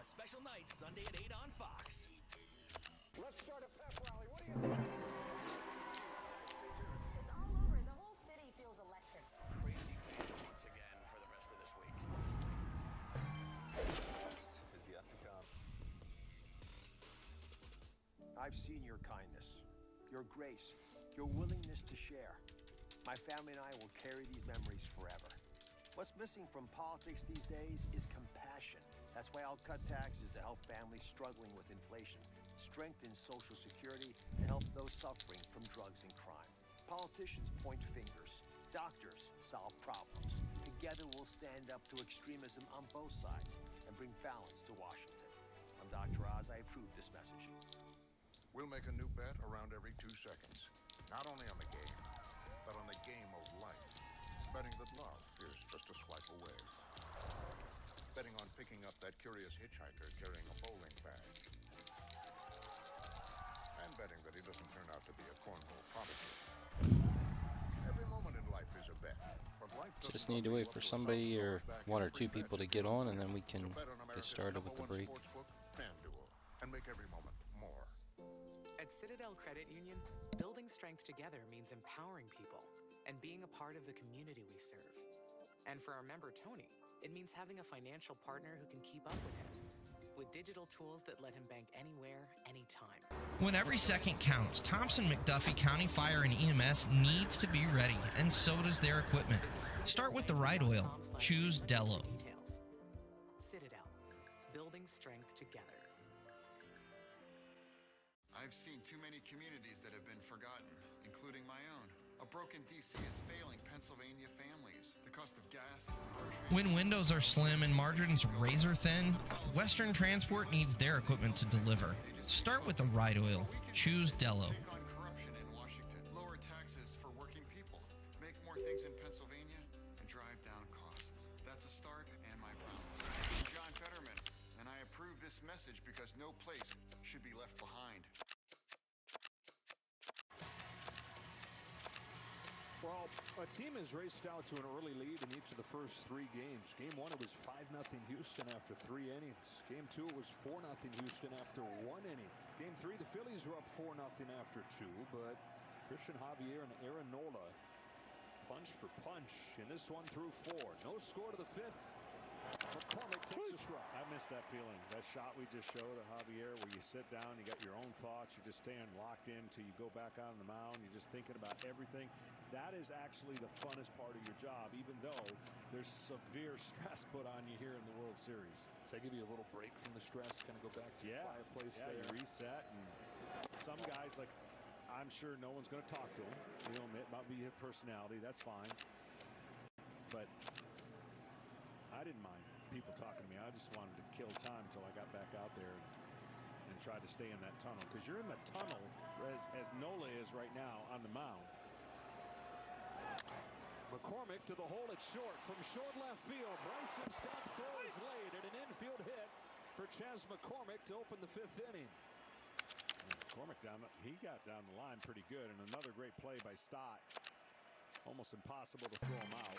a special night Sunday at 8 on Fox. Let's start a pep rally. What do you think? It's all over. The whole city feels electric. Crazy fans once again for the rest of this week. Best is yet to come. I've seen your kindness, your grace, your willingness to share. My family and I will carry these memories forever. What's missing from politics these days is compassion. That's why I'll cut taxes to help families struggling with inflation, strengthen Social Security, and help those suffering from drugs and crime. Politicians point fingers. Doctors solve problems. Together we'll stand up to extremism on both sides and bring balance to Washington. I'm Dr. Oz. I approve this message. We'll make a new bet around every 2 seconds. Not only on the game, but on the game of life. Betting that love is just a swipe away. Betting on picking up that curious hitchhiker carrying a bowling bag. And betting that he doesn't turn out to be a cornhole prodigy. Every moment in life is a bet. But life doesn't Just need to wait for somebody or one or two people to get on, and then we can get started with the break. FanDuel, and make every moment more. At Citadel Credit Union, building strength together means empowering people and being a part of the community we serve. And for our member Tony, it means having a financial partner who can keep up with him, with digital tools that let him bank anywhere, anytime. When every second counts, Thompson-McDuffie County Fire and EMS needs to be ready, and so does their equipment. Start with the right oil. Choose Dello. Details. Citadel, building strength together. I've seen too many communities that have been forgotten, including my own. A broken DC is failing Pennsylvania families. The cost of gas, groceries... When windows are slim and margins razor thin, Western Transport needs their equipment to deliver. Start with the right oil. Choose Dello. Take on corruption in Washington, lower taxes for working people, make more things in Pennsylvania, and drive down costs. That's a start and my promise. I'm John Fetterman, and I approve this message because no place should be left behind. Well, a team has raced out to an early lead in each of the first 3 games. Game 1, it was 5-0 Houston after 3 innings. Game 2, it was 4-0 Houston after 1 inning. Game 3, the Phillies were up 4-0 after 2, but Christian Javier and Aaron Nola punch for punch in this one through 4. No score to the 5th. McCormick takes a strike. I miss that feeling. That shot we just showed of Javier, where you sit down, you got your own thoughts, you're just staying locked in until you go back on the mound. You're just thinking about everything. That is actually the funnest part of your job, even though there's severe stress put on you here in the World Series. Does that give you a little break from the stress? Kind of go back to your quiet place there. You reset. And some guys, like, I'm sure no one's going to talk to him. You know, it might be his personality. That's fine. But I didn't mind people talking to me. I just wanted to kill time until I got back out there and tried to stay in that tunnel. Because you're in the tunnel as Nola is right now on the mound. McCormick to the hole at short. From short left field, Bryson Stott's throw is laid and an infield hit for Chas McCormick to open the 5th inning. McCormick he got down the line pretty good, and another great play by Stott. Almost impossible to throw him out.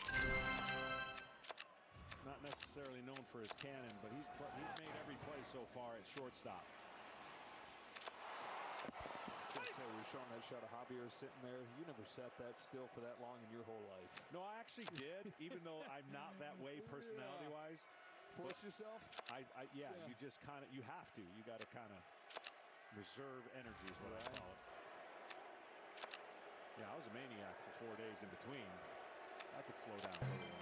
Not necessarily known for his cannon, but he's made every play so far at shortstop. So we're showing that shot of Javier sitting there. You never sat that still for that long in your whole life. No, I actually did, even though I'm not that way personality-wise. Force yourself? Yeah, you just kind of, you have to. You got to kind of reserve energy is what I call it. Yeah, I was a maniac for 4 days in between. I could slow down a little.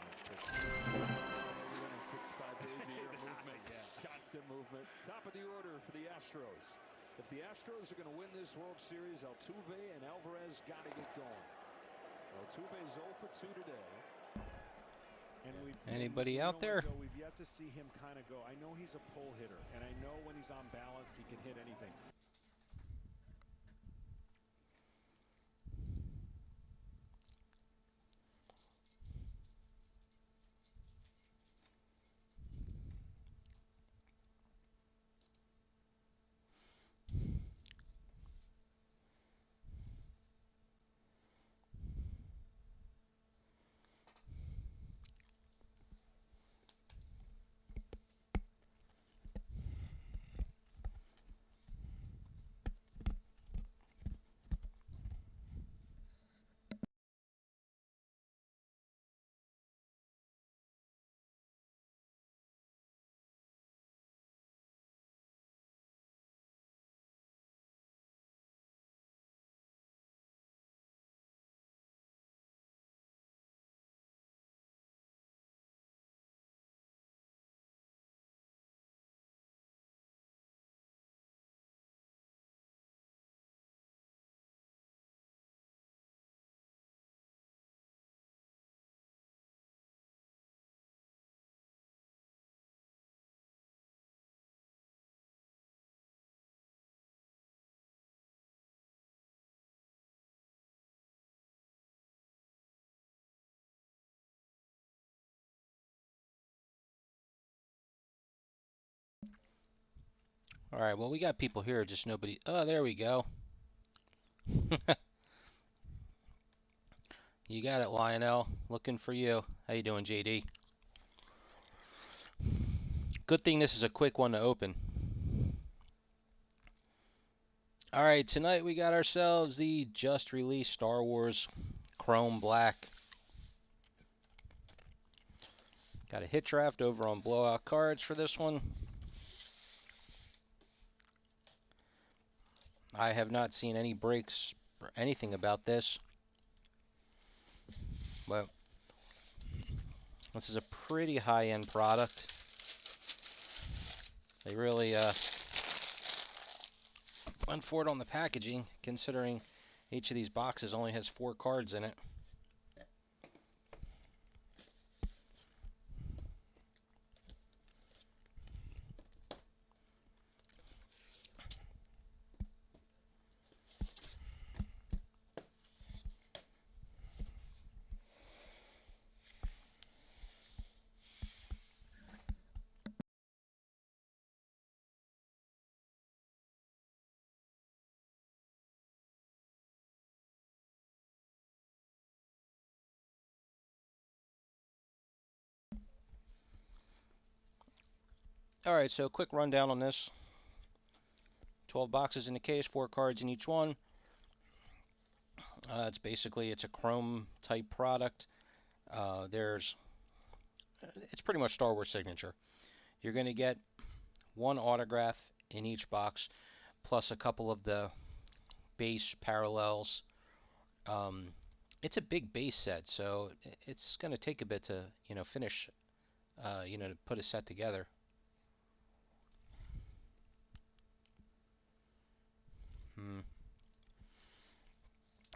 365 days a year movement. Constant movement. Top of the order for the Astros. If the Astros are going to win this World Series, Altuve and Alvarez got to get going. Altuve's 0 for 2 today. And Anybody out there? We've yet to see him kind of go. I know he's a pull hitter, and I know when he's on balance, he can hit anything. Alright, well, we got people here, just nobody... Oh, there we go. You got it, Lionel. Looking for you. How you doing, JD? Good thing this is a quick one to open. Alright, tonight we got ourselves the just released Star Wars Chrome Black. Got a hit draft over on Blowout Cards for this one. I have not seen any breaks or anything about this. But this is a pretty high-end product. They really went for it on the packaging, considering each of these boxes only has 4 cards in it. Alright, so quick rundown on this. 12 boxes in the case, 4 cards in each one. It's a Chrome type product. It's pretty much Star Wars signature. You're going to get 1 autograph in each box, plus a couple of the base parallels. It's a big base set, so it's going to take a bit to, finish, to put a set together.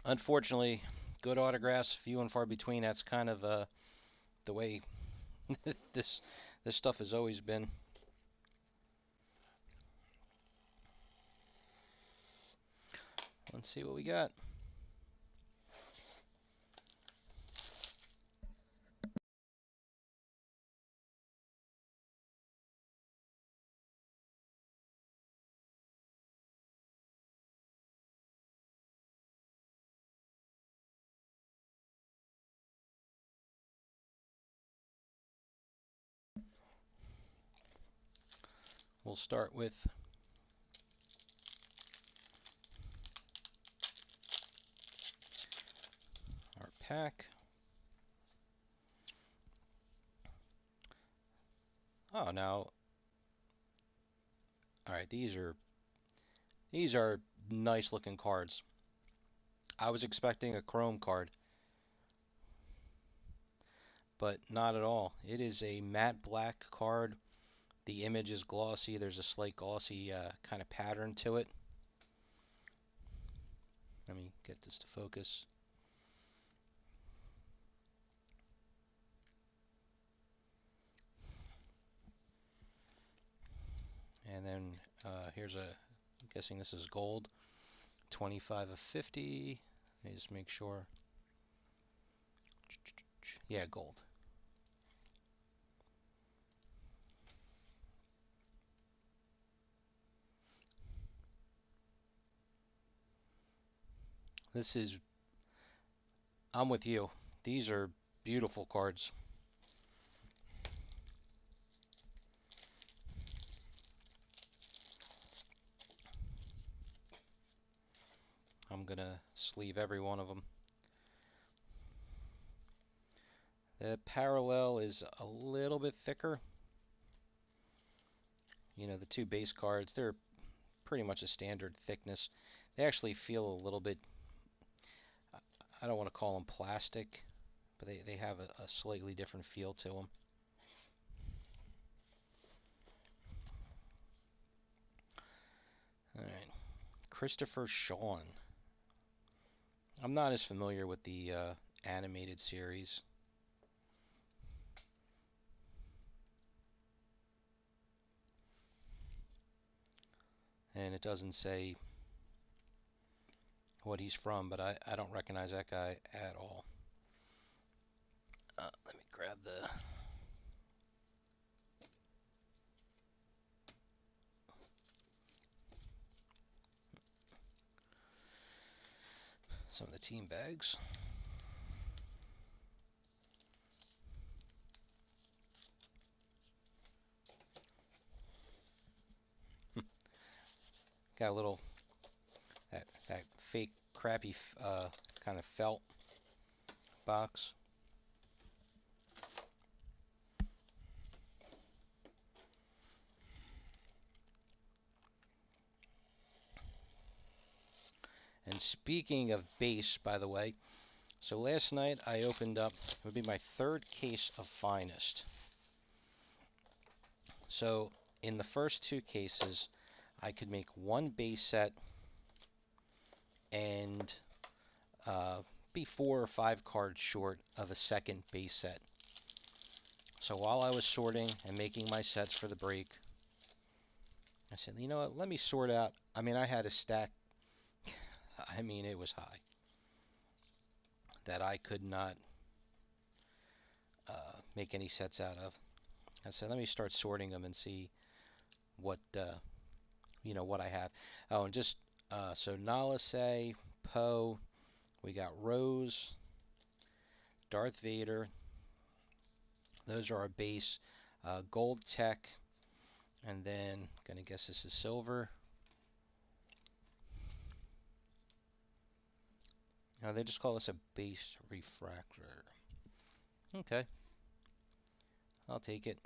Unfortunately, good autographs, few and far between. That's kind of the way this stuff has always been. Let's see what we got. We'll start with our pack. Oh, now, all right, these are nice looking cards. I was expecting a Chrome card, but not at all. It is a matte black card. The image is glossy. There's a slight glossy kind of pattern to it. Let me get this to focus. And then here's I'm guessing this is gold. 25 of 50. Let me just make sure. Yeah, gold. I'm with you. These are beautiful cards. I'm gonna sleeve every one of them. The parallel is a little bit thicker. The 2 base cards, they're pretty much a standard thickness. They actually feel a little bit, I don't want to call them plastic, but they have a slightly different feel to them. Alright, Christopher Sean. I'm not as familiar with the animated series. And it doesn't say what he's from, but I don't recognize that guy at all. Let me grab the... some of the team bags. Got a little that fake crappy kind of felt box. And speaking of base, by the way, so last night I opened up, it would be my third case of Finest. So in the first two cases, I could make one base set and be 4 or 5 cards short of a second base set. So while I was sorting and making my sets for the break, I said, you know what, let me sort out. I mean, I had a stack, I mean, it was high, that I could not make any sets out of. I said, let me start sorting them and see what, what I have. Oh, and just, so Nalase, Poe, we got Rose, Darth Vader. Those are our base. Gold Tech, and then, gonna guess this is silver. Now they just call this a base refractor. Okay, I'll take it.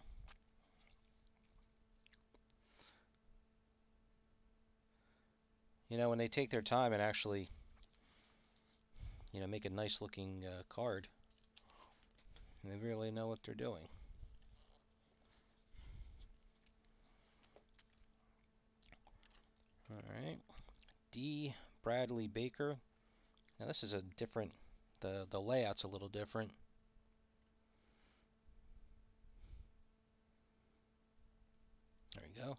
You know, when they take their time and actually, make a nice looking card, they really know what they're doing. Alright, D. Bradley Baker. Now this is a different, the layout's a little different. There we go.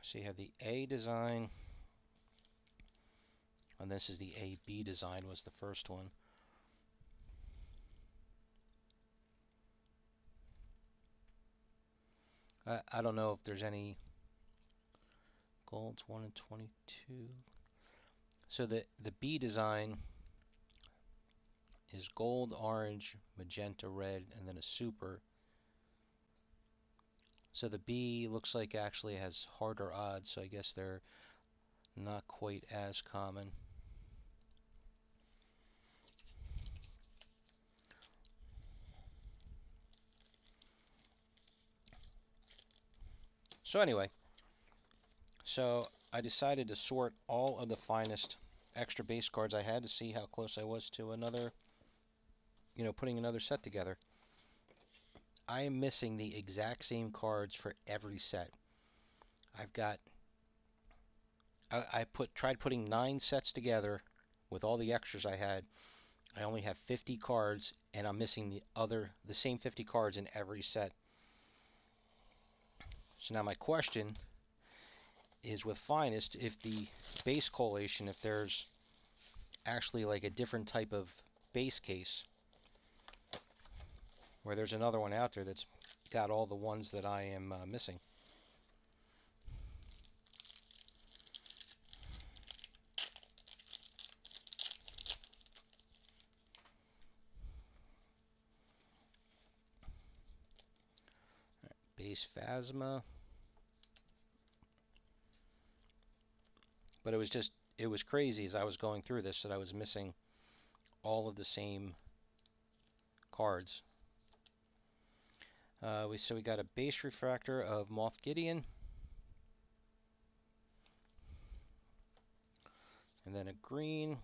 So you have the A design, and this is the AB design, was the first one. I don't know if there's any golds, 1 and 22. So the B design is gold, orange, magenta, red, and then a super. So the B looks like actually has harder odds, so I guess they're not quite as common. So anyway, so I decided to sort all of the Finest extra base cards I had to see how close I was to another, putting another set together. I am missing the exact same cards for every set. I've got, I tried putting 9 sets together with all the extras I had. I only have 50 cards, and I'm missing the same 50 cards in every set. So now my question is, with Finest, if the base collation, if there's actually like a different type of base case, where there's another one out there that's got all the ones that I am missing. Base Phasma. But it was crazy as I was going through this that I was missing all of the same cards. So we got a base refractor of Moff Gideon. And then a green,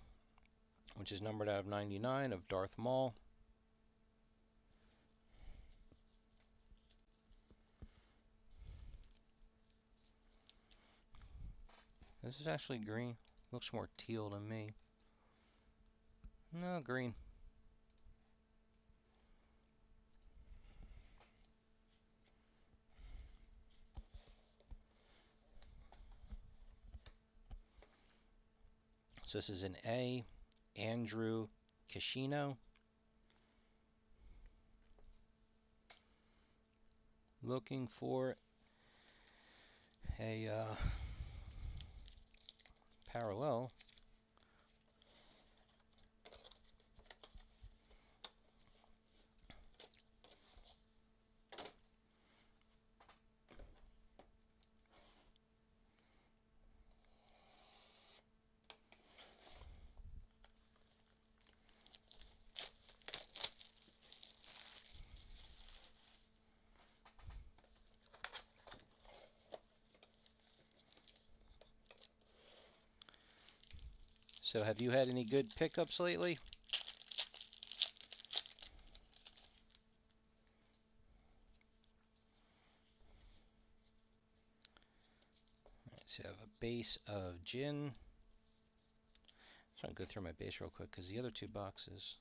which is numbered out of 99, of Darth Maul. This is actually green. Looks more teal to me. No, green. So this is an A, Andrew Kishino. Looking for a parallel. So have you had any good pickups lately? Alright, so you have a base of gin. I'm trying to go through my base real quick because the other two boxes.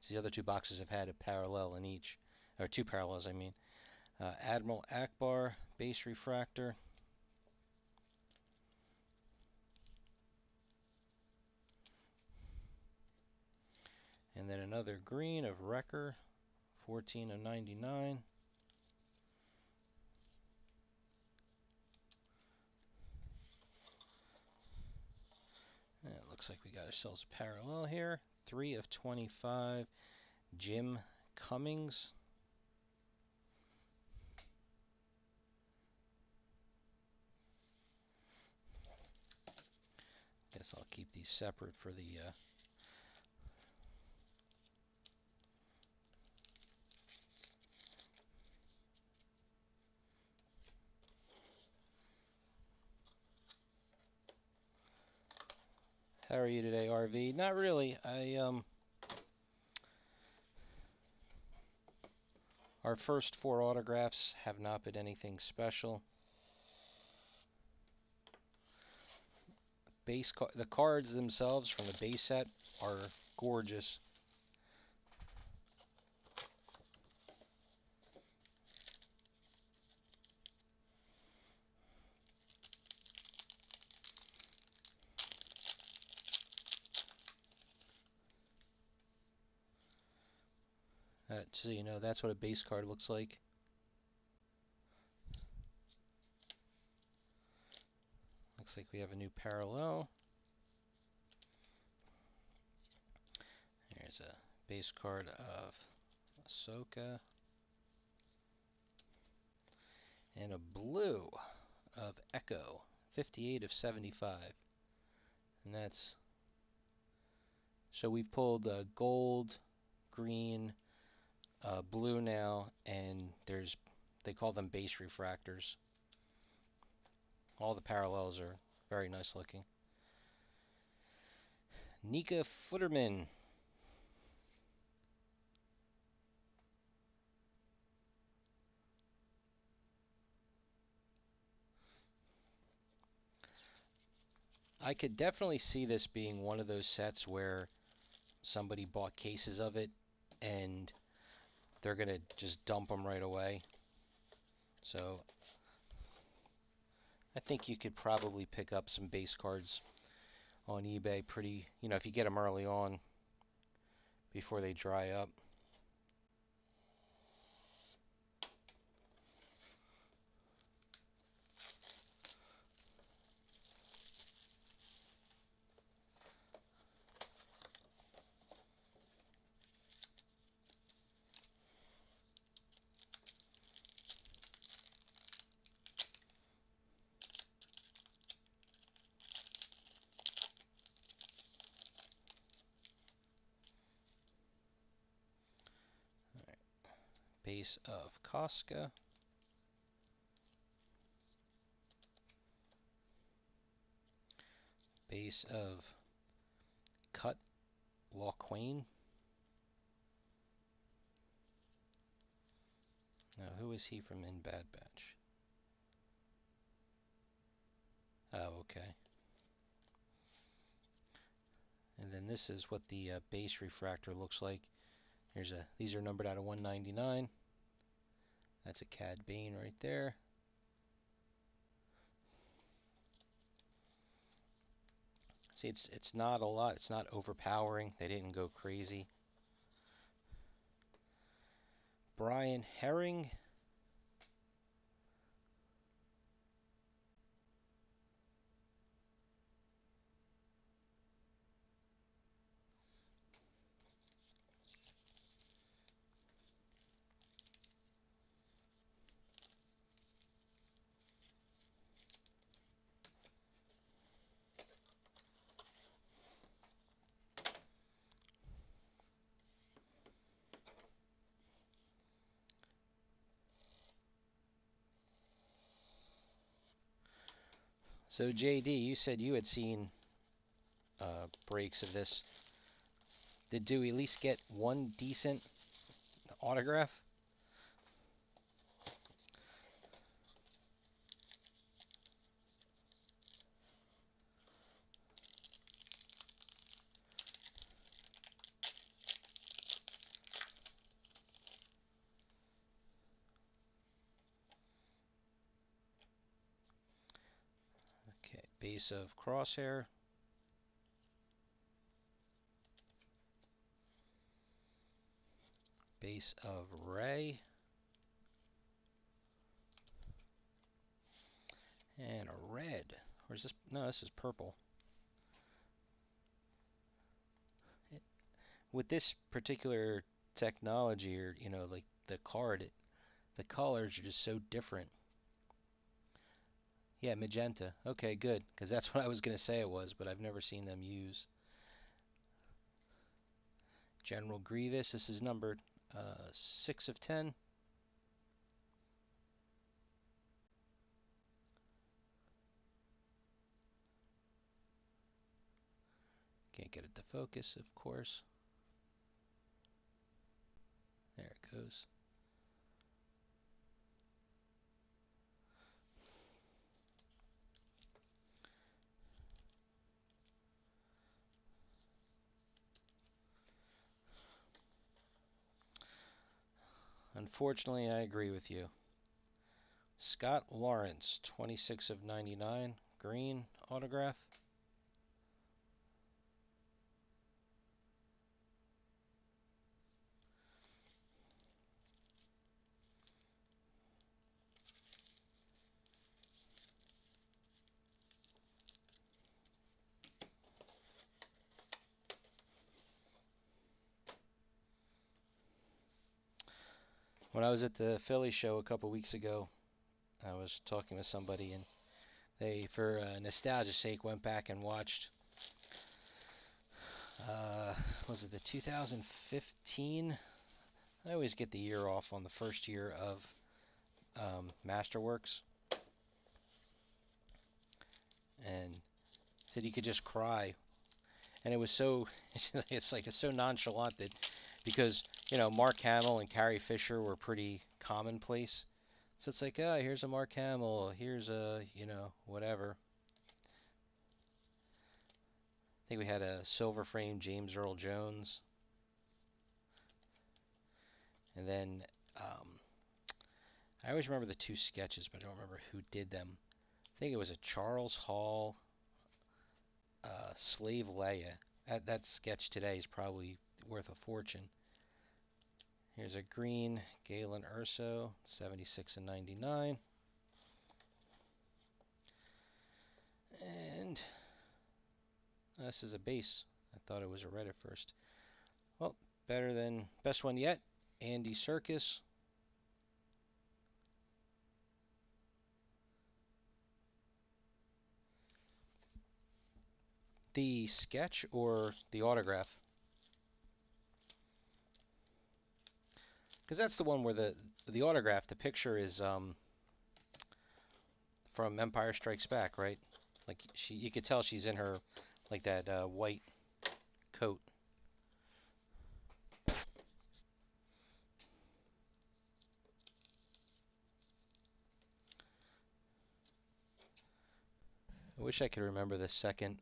So the other two boxes have had a parallel in each, or two parallels, I mean. Admiral Akbar base refractor. And then another green of Wrecker, 14 of 99. And it looks like we got ourselves a parallel here. 3 of 25, Jim Cummings. Guess I'll keep these separate for the How are you today, RV? Not really. Our first 4 autographs have not been anything special. The cards themselves from the base set are gorgeous. So you know, that's what a base card looks like. Looks like we have a new parallel. There's a base card of Ahsoka. And a blue of Echo, 58 of 75. And that's... So we've pulled gold, green, blue now, and they call them base refractors. All the parallels are very nice looking. Nika Futterman. I could definitely see this being one of those sets where somebody bought cases of it and they're going to just dump them right away. So I think you could probably pick up some base cards on eBay pretty, if you get them early on before they dry up. Base of Casca. Base of Cut Lawquane. Now, who is he from in Bad Batch? Oh, okay. And then this is what the base refractor looks like. These are numbered out of 199. That's a Cad Bane right there. See, it's not a lot. It's not overpowering. They didn't go crazy. Brian Herring. So JD, you said you had seen breaks of this. Did you at least get one decent autograph? Okay, base of Crosshair. Base of Ray. And a red. Or is this? No, this is purple. With this particular technology, or like the card, the colors are just so different. Yeah, magenta. Okay, good, because that's what I was gonna say it was, but I've never seen them use. General Grievous. This is numbered 6 of 10. Can't get it to focus, of course. There it goes. Unfortunately, I agree with you. Scott Lawrence, 26 of 99, green autograph. When I was at the Philly show a couple weeks ago, I was talking with somebody, and they, for nostalgia's sake, went back and watched, was it the 2015? I always get the year off on the first year of Masterworks. And said he could just cry. And it was so, it's so nonchalant that, because, Mark Hamill and Carrie Fisher were pretty commonplace. So it's like, oh, here's a Mark Hamill, here's a, whatever. I think we had a silver frame James Earl Jones. And then, I always remember the two sketches, but I don't remember who did them. I think it was a Charles Hall Slave Leia. That sketch today is probably worth a fortune. Here's a green Galen Urso, 76 and 99. And this is a base. I thought it was a red at first. Well, better than best one yet. Andy Serkis. The sketch or the autograph? Because that's the one where the autograph, the picture is from Empire Strikes Back, right? Like you could tell she's in her like that white coat. I wish I could remember the second.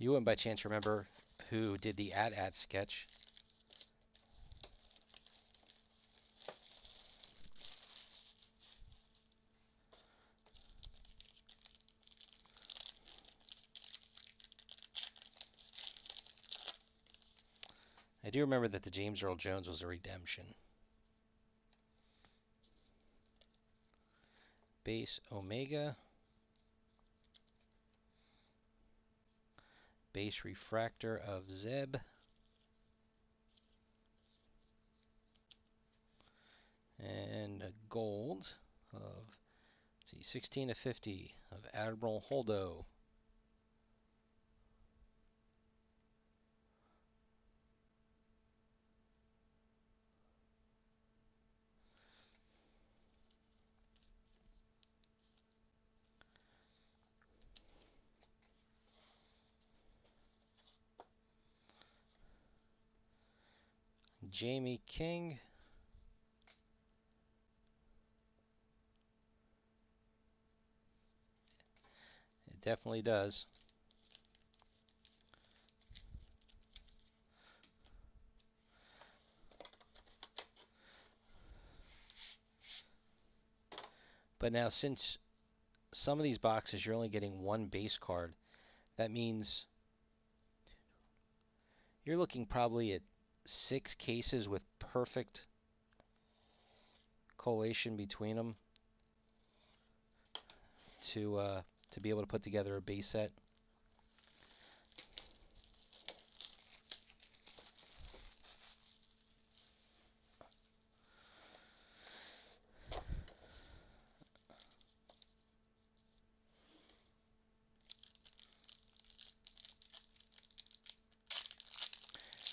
You wouldn't by chance remember who did the at sketch? I do remember that the James Earl Jones was a redemption. Base Omega. Base Refractor of Zeb. And a gold of, let's see, 16 of 50 of Admiral Holdo. Jamie King. It definitely does. But now, since some of these boxes you're only getting one base card, that means you're looking probably at 6 cases with perfect collation between them to be able to put together a base set.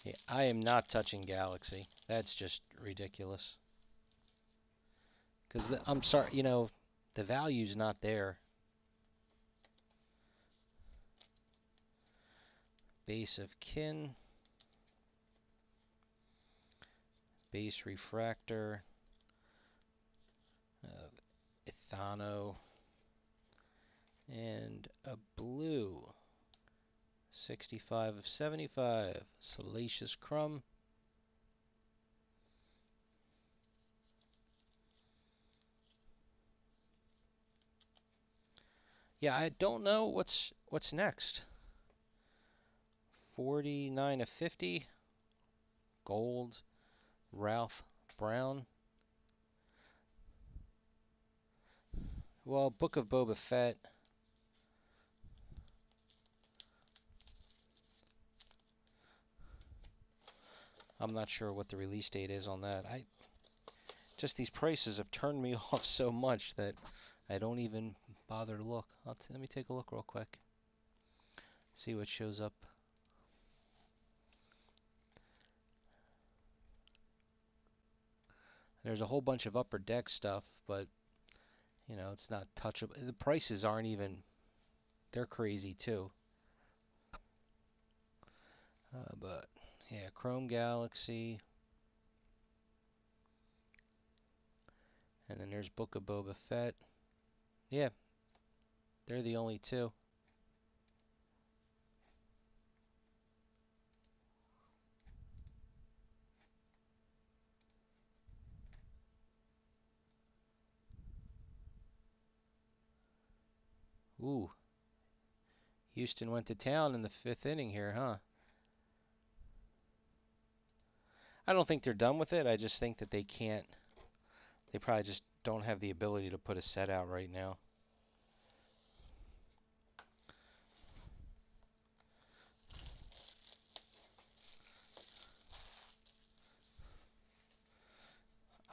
Yeah, I am not touching Galaxy. That's just ridiculous. Because I'm sorry, the value's not there. Base of Kin. Base Refractor of Ethano. And a blue. 65 of 75. Salacious Crumb. Yeah, I don't know what's next. 49 of 50. Gold. Ralph Brown. Well, Book of Boba Fett. I'm not sure what the release date is on that. Just these prices have turned me off so much that I don't even bother to look. Let me take a look real quick. See what shows up. There's a whole bunch of Upper Deck stuff, but it's not touchable. The prices aren't even, they're crazy too. But yeah, Chrome Galaxy. And then there's Book of Boba Fett. Yeah, they're the only two. Ooh. Houston went to town in the 5th inning here, huh? I don't think they're done with it. I just think that they probably just don't have the ability to put a set out right now.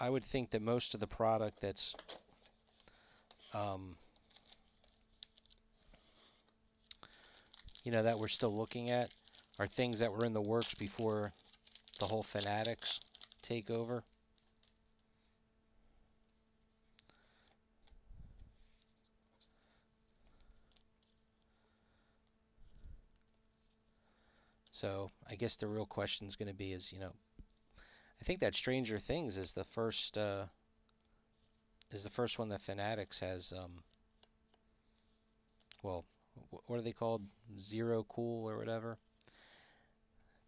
I would think that most of the product that's that we're still looking at are things that were in the works before the whole Fanatics takeover. So I guess the real question is going to be I think that Stranger Things is the first one that Fanatics has. Well, what are they called? Zero Cool or whatever.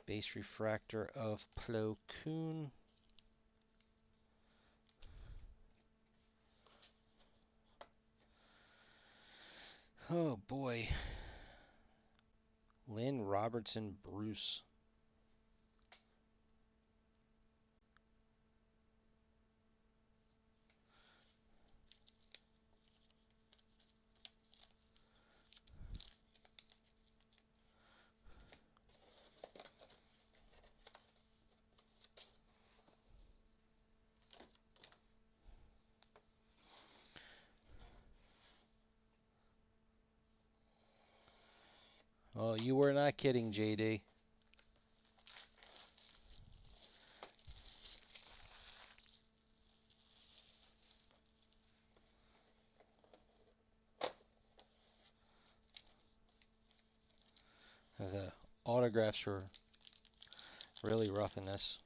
Base Refractor of Plo Koon. Oh boy. Lynn Robertson Bruce. Oh, you were not kidding, JD. The autographs were really rough in this.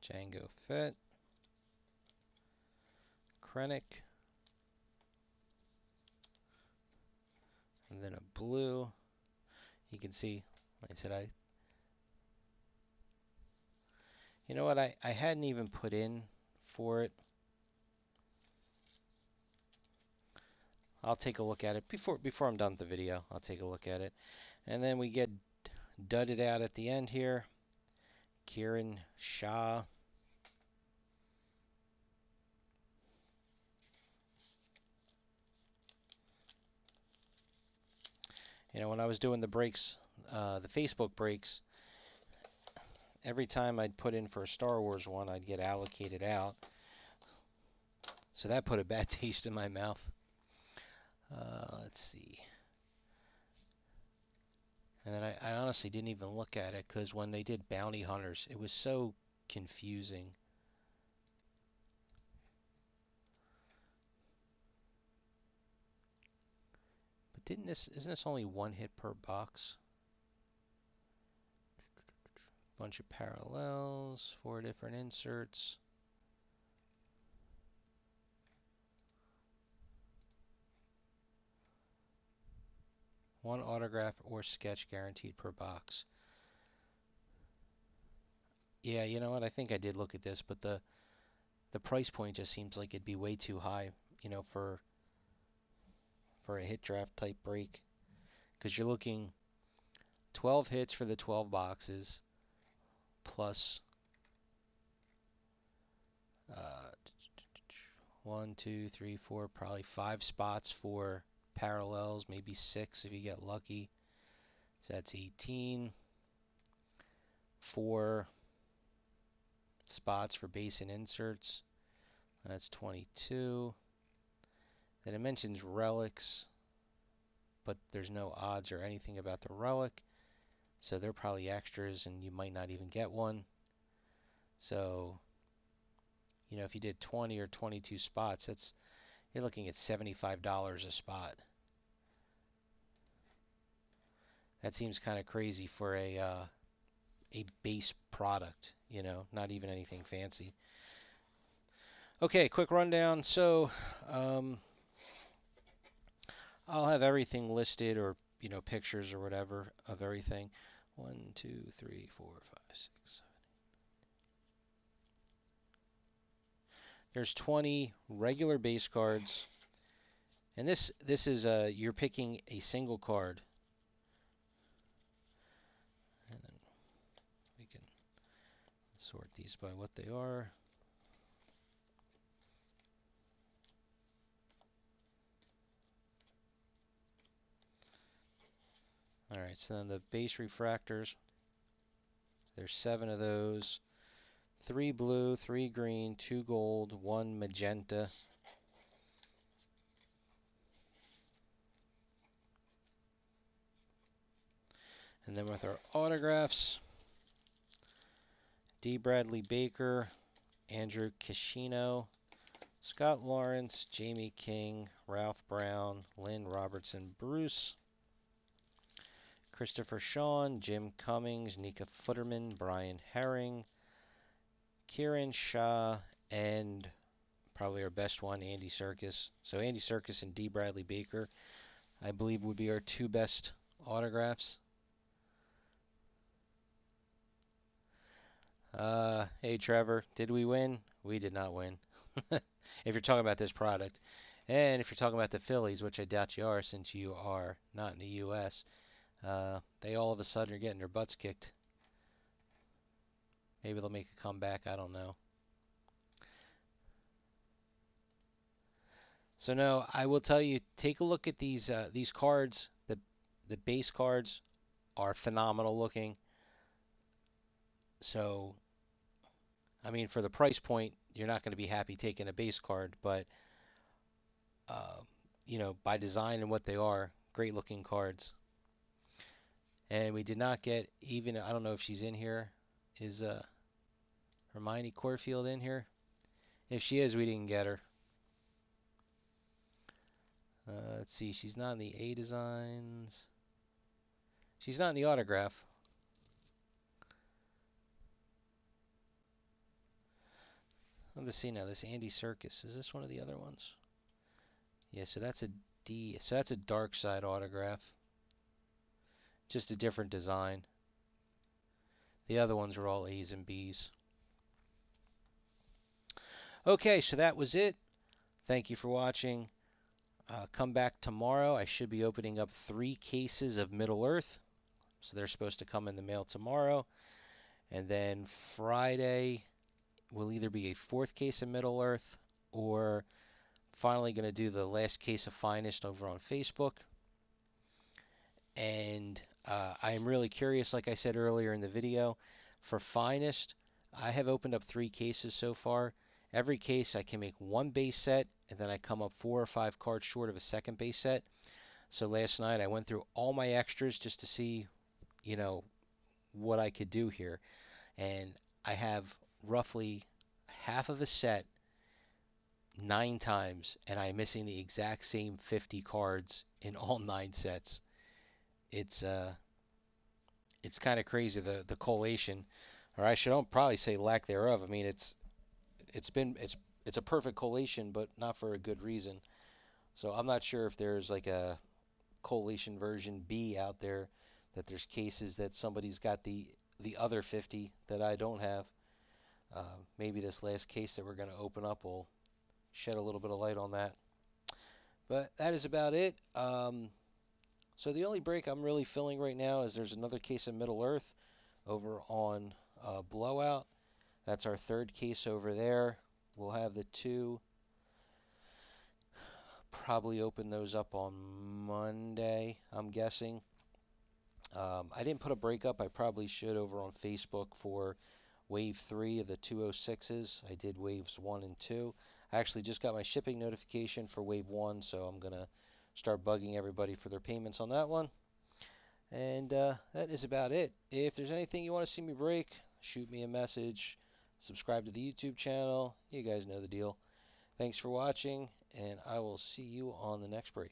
Django Fett. Krennic. And then a blue. You can see, like I said, you know what, I hadn't even put in for it. I'll take a look at it before I'm done with the video. I'll take a look at it. And then we get dudded out at the end here. Kieran Shah. You know, when I was doing the breaks, the Facebook breaks, every time I'd put in for a Star Wars one, I'd get allocated out. So that put a bad taste in my mouth. Let's see. And then I honestly didn't even look at it because when they did Bounty Hunters, it was so confusing. But isn't this only one hit per box? Bunch of parallels, 4 different inserts. One autograph or sketch guaranteed per box. Yeah, you know what? I think I did look at this, but the price point just seems like it'd be way too high, you know, for a hit draft type break. Because you're looking 12 hits for the 12 boxes, plus 1, 2, 3, 4, probably 5 spots for parallels, maybe 6 if you get lucky. So that's 18. 4 spots for base and inserts. That's 22. Then it mentions relics, but there's no odds or anything about the relic. So they're probably extras and you might not even get one. So, you know, if you did 20 or 22 spots, you're looking at $75 a spot. That seems kind of crazy for a base product, you know, not even anything fancy. Okay, quick rundown. So, I'll have everything listed, or, you know, pictures or whatever of everything. 1, 2, 3, 4, 5, 6, 7. There's 20 regular base cards. And this is you're picking a single card. And then we can sort these by what they are. Alright, so then the base refractors, there's 7 of those. 3 blue, 3 green, 2 gold, 1 magenta. And then with our autographs, D. Bradley Baker, Andrew Kishino, Scott Lawrence, Jamie King, Ralph Brown, Lynn Robertson Bruce, Christopher Sean, Jim Cummings, Nika Futterman, Brian Herring, Kieran Shah, and probably our best one, Andy Serkis. So Andy Serkis and D. Bradley Baker, I believe, would be our 2 best autographs. Hey Trevor, did we win? We did not win. If you're talking about this product. And if you're talking about the Phillies, which I doubt you are since you are not in the U.S., they all of a sudden are getting their butts kicked. Maybe they'll make a comeback, I don't know. So no, I will tell you, take a look at these cards. The base cards are phenomenal looking. So, I mean, for the price point, you're not going to be happy taking a base card, but uh, by design and what they are, great looking cards. And we did not get even, I don't know if she's in here. Is Hermione Corfield in here? If she is, we didn't get her. Let's see, she's not in the A designs. She's not in the autograph. Let's see now, this Andy Serkis. Is this one of the other ones? Yeah, so that's a D. So that's a dark side autograph. Just a different design. The other ones are all A's and B's. Okay, so that was it. Thank you for watching. Come back tomorrow. I should be opening up 3 cases of Middle Earth. So they're supposed to come in the mail tomorrow. And then Friday will either be a 4th case of Middle Earth or finally going to do the last case of Finest over on Facebook. And I am really curious, like I said earlier in the video, for Finest, I have opened up 3 cases so far. Every case I can make 1 base set, and then I come up 4 or 5 cards short of a second base set. So last night I went through all my extras just to see, what I could do here. And I have roughly half of a set 9 times, and I'm missing the exact same 50 cards in all 9 sets. It's kind of crazy, the collation, or I should probably say lack thereof. I mean, it's a perfect collation, but not for a good reason. So I'm not sure if there's like a collation version B out there, that there's cases that somebody's got the other 50 that I don't have. Maybe this last case that we're going to open up will shed a little bit of light on that. But that is about it. So the only break I'm really filling right now is there's another case of Middle Earth over on Blowout. That's our 3rd case over there. We'll have the 2. Probably open those up on Monday, I'm guessing. I didn't put a break up. I probably should over on Facebook for Wave 3 of the 206s. I did Waves 1 and 2. I actually just got my shipping notification for Wave 1, so I'm going to start bugging everybody for their payments on that one. And that is about it. If there's anything you want to see me break, shoot me a message. Subscribe to the YouTube channel. You guys know the deal. Thanks for watching, and I will see you on the next break.